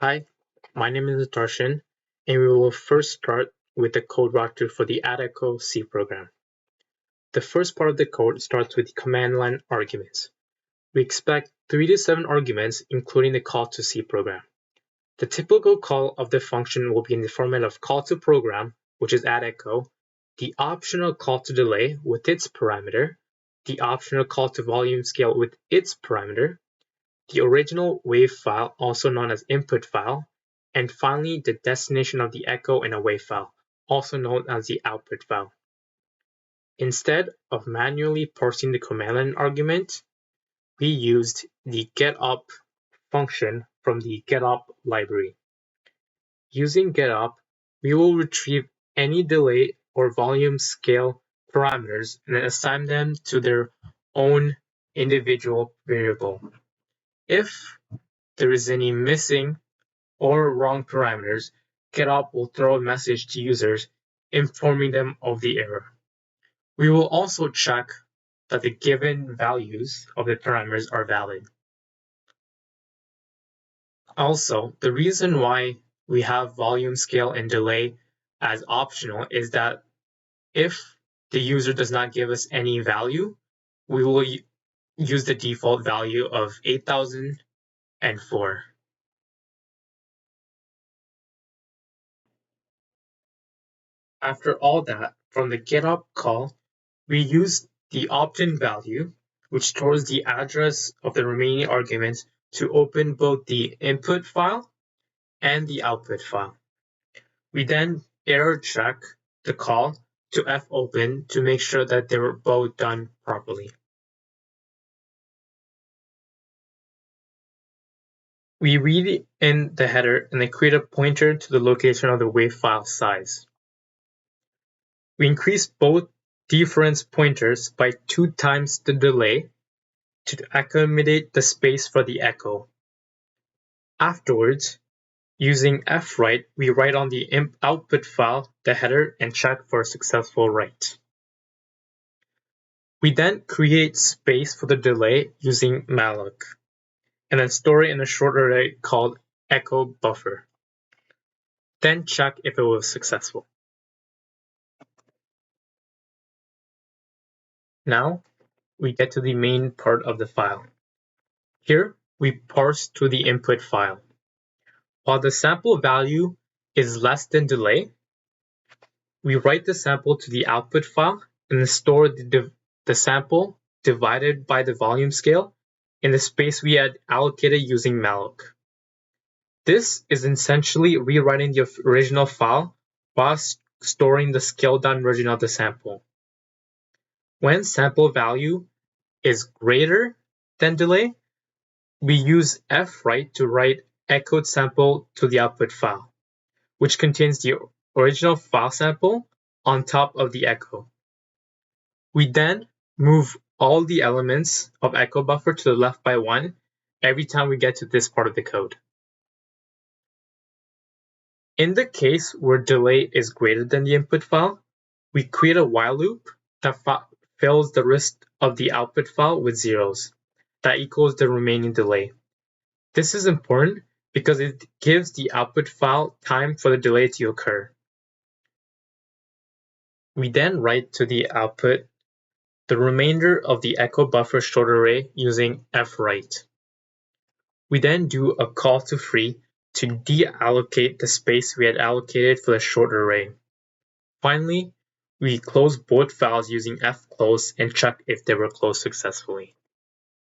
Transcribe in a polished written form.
Hi, my name is Darshan, and we will first start with the code router for the ADECO C program. The first part of the code starts with the command line arguments. We expect 3 to 7 arguments, including the call to C program. The typical call of the function will be in the format of call to program, which is ADECO, the optional call to delay with its parameter, the optional call to volume scale with its parameter, the original wave file, also known as input file, and finally the destination of the echo in a wave file, also known as the output file. Instead of manually parsing the command line argument, we used the getUp function from the getUp library. Using getUp, we will retrieve any delay or volume scale parameters and then assign them to their own individual variable. If there is any missing or wrong parameters, getUp will throw a message to users informing them of the error. We will also check that the given values of the parameters are valid. Also, the reason why we have volume scale and delay as optional is that if the user does not give us any value, we will use the default value of 8004. After all that, from the getUp call, we use the opt-in value, which stores the address of the remaining arguments, to open both the input file and the output file. We then error check the call to fopen to make sure that they were both done properly. We read in the header and then create a pointer to the location of the wave file size. We increase both difference pointers by 2 times the delay to accommodate the space for the echo. Afterwards, using fwrite, we write on the output file the header and check for a successful write. We then create space for the delay using malloc, and then store it in a short array called echo buffer. Then check if it was successful. Now, we get to the main part of the file. Here, we parse to the input file. While the sample value is less than delay, we write the sample to the output file and then store the sample divided by the volume scale in the space we had allocated using malloc. This is essentially rewriting the original file while storing the scaled down version of the sample. When sample value is greater than delay, we use fwrite to write echoed sample to the output file, which contains the original file sample on top of the echo. We then move all the elements of echo buffer to the left by 1 every time we get to this part of the code. In the case where delay is greater than the input file, we create a while loop that fills the rest of the output file with zeros that equals the remaining delay. This is important because it gives the output file time for the delay to occur. We then write to the output the remainder of the echo buffer short array using fwrite. We then do a call to free to deallocate the space we had allocated for the short array. Finally, we close both files using fclose and check if they were closed successfully.